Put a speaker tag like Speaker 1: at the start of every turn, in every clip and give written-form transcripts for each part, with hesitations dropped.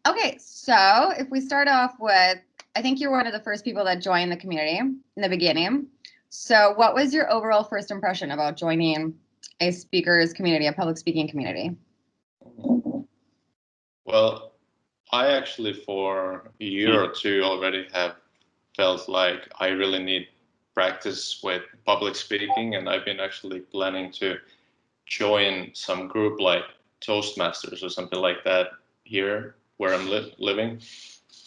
Speaker 1: Okay, so if we start off with, I think you're one of the first people that joined the community in the beginning. So what was your overall first impression about joining a speakers community, a public speaking community?
Speaker 2: Well, I actually for a year or two already have felt like I really need practice with public speaking, and I've been actually planning to join some group like Toastmasters or something like that here where I'm living.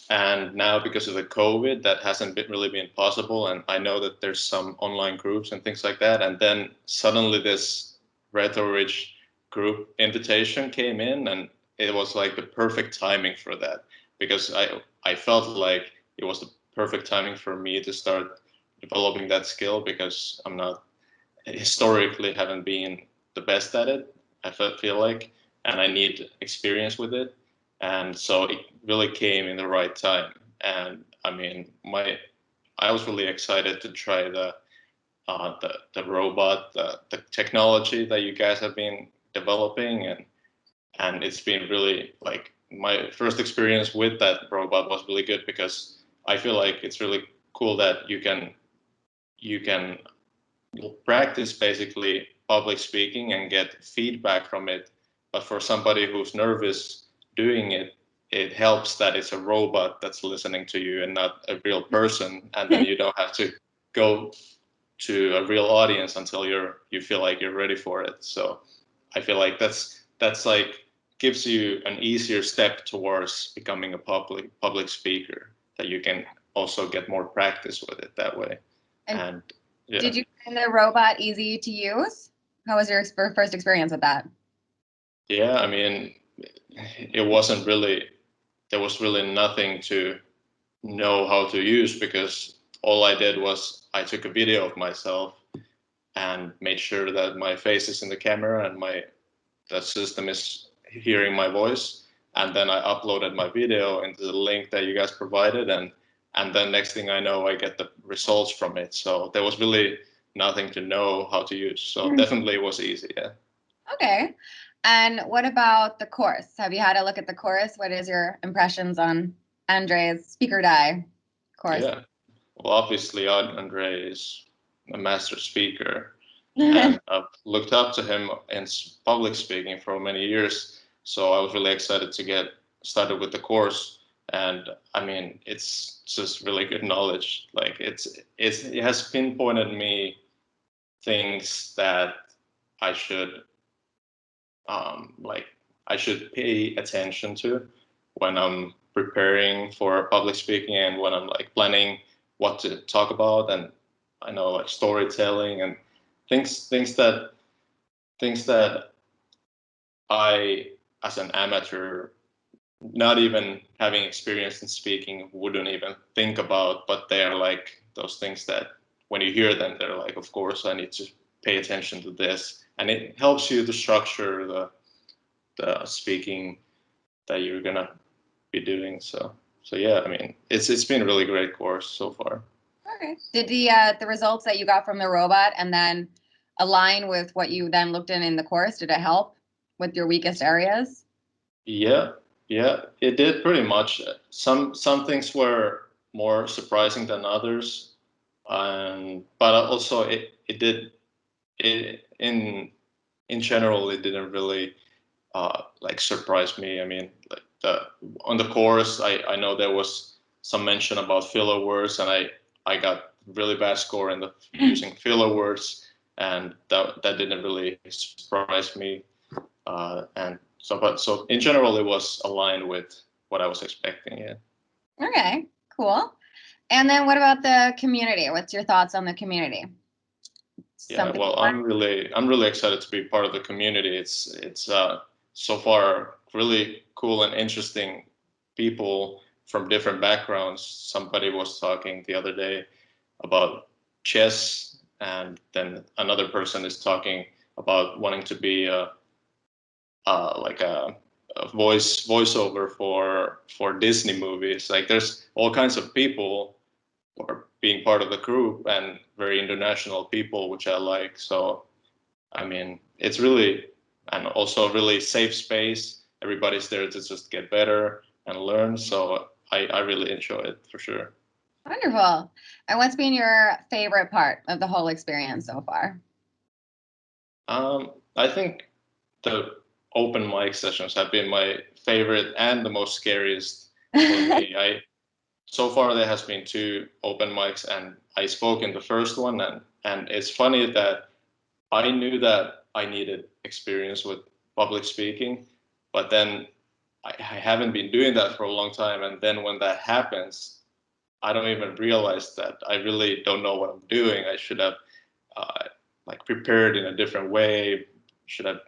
Speaker 2: And now because of the COVID, that hasn't really been possible. And I know that there's some online groups and things like that. And then suddenly this Rhetorich group invitation came in, and it was like the perfect timing for that, because I felt like it was the perfect timing for me to start developing that skill, because I'm not historically haven't been the best at it, I feel like, and I need experience with it. And so it really came in the right time. And I mean, I was really excited to try the robot, the technology that you guys have been developing, and it's been really like my first experience with that robot was really good, because I feel like it's really cool that you can practice basically public speaking and get feedback from it. But for somebody who's nervous doing it, it helps that it's a robot that's listening to you and not a real person. And then you don't have to go to a real audience until you feel like you're ready for it. So I feel like that's like gives you an easier step towards becoming a public speaker, that you can also get more practice with it that way. And yeah.
Speaker 1: Did you find the robot easy to use? How was your first experience with that?
Speaker 2: Yeah, I mean, it wasn't really, there was really nothing to know how to use, because all I did was I took a video of myself and made sure that my face is in the camera and the system is hearing my voice. And then I uploaded my video into the link that you guys provided, and then next thing I know, I get the results from it. So there was really nothing to know how to use. So definitely it was easy, yeah.
Speaker 1: Okay. And what about the course? Have you had a look at the course? What is your impressions on Andre's Speaker Die course?
Speaker 2: Yeah. Well, obviously, Andre is a master speaker, and I've looked up to him in public speaking for many years. So I was really excited to get started with the course. And I mean, it's just really good knowledge. Like it has pinpointed me things that I should like I should pay attention to when I'm preparing for public speaking, and when I'm like planning what to talk about. And I know like storytelling and things that I, as an amateur, not even having experience in speaking, wouldn't even think about, but they are like those things that when you hear them, they're like, of course I need to pay attention to this. And it helps you to structure the speaking that you're gonna be doing. So yeah, I mean, it's been a really great course so far.
Speaker 1: Okay. Did the results that you got from the robot and then align with what you then looked in the course? Did it help with your weakest areas?
Speaker 2: Yeah, it did pretty much. Some things were more surprising than others, and but also it did it in general it didn't really like surprise me. I mean, like on the course, I know there was some mention about filler words, and I got really bad score in the using filler words, and that didn't really surprise me. And so in general, it was aligned with what I was expecting. Yeah.
Speaker 1: Okay, cool. And then what about the community? What's your thoughts on the community?
Speaker 2: Yeah, well, I'm really excited to be part of the community. It's so far really cool and interesting people from different backgrounds. Somebody was talking the other day about chess, and then another person is talking about wanting to be like a voiceover for Disney movies. Like there's all kinds of people or being part of the group, and very international people, which I like. So, I mean, it's really, and also a really safe space. everybody's there to just get better and learn. So I really enjoy it for sure.
Speaker 1: Wonderful. And what's been your favorite part of the whole experience so far?
Speaker 2: I think the open mic sessions have been my favorite and the most scariest for me. So far there has been two open mics, and I spoke in the first one, and it's funny that I knew that I needed experience with public speaking, but then I haven't been doing that for a long time, and then when that happens, I don't even realize that I really don't know what I'm doing. I should have uh, like prepared in a different way. Should have,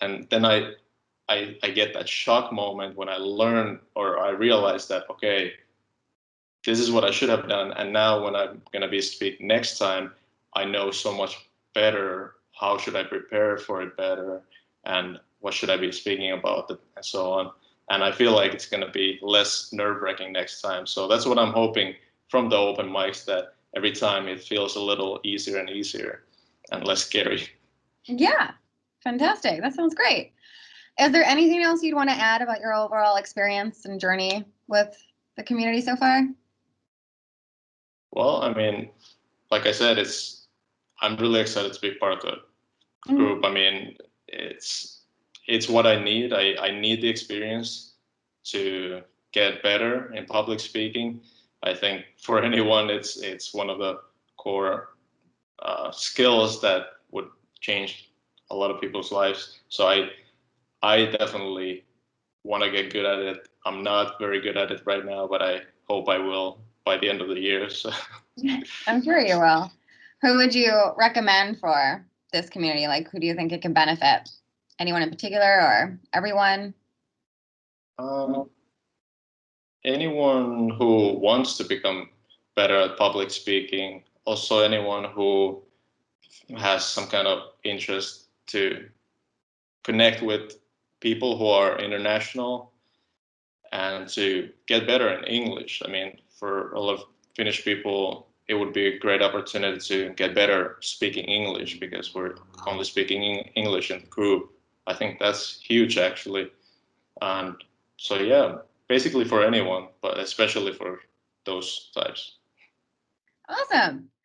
Speaker 2: and then I get that shock moment when I learn or I realize that okay, this is what I should have done, and now when I'm gonna be speaking next time, I know so much better. How should I prepare for it better, and what should I be speaking about, and so on. And I feel like it's gonna be less nerve-wracking next time. So that's what I'm hoping from the open mics, that every time it feels a little easier and easier and less scary.
Speaker 1: Yeah, fantastic. That sounds great. Is there anything else you'd want to add about your overall experience and journey with the community so far?
Speaker 2: Well, I mean, like I said, I'm really excited to be part of the group. I mean, it's what I need. I need the experience to get better in public speaking. I think for anyone, it's one of the core skills that would change a lot of people's lives. So I definitely want to get good at it. I'm not very good at it right now, but I hope I will by the end of the year. So.
Speaker 1: I'm sure you will. Who would you recommend for this community? Like, who do you think it can benefit? Anyone in particular or everyone?
Speaker 2: Um, Anyone who wants to become better at public speaking, also anyone who has some kind of interest to connect with people who are international and to get better in English. I mean, for a lot of Finnish people, it would be a great opportunity to get better speaking English because we're only speaking English in the group. I think that's huge actually. And so, yeah, basically for anyone, but especially for those types.
Speaker 1: Awesome.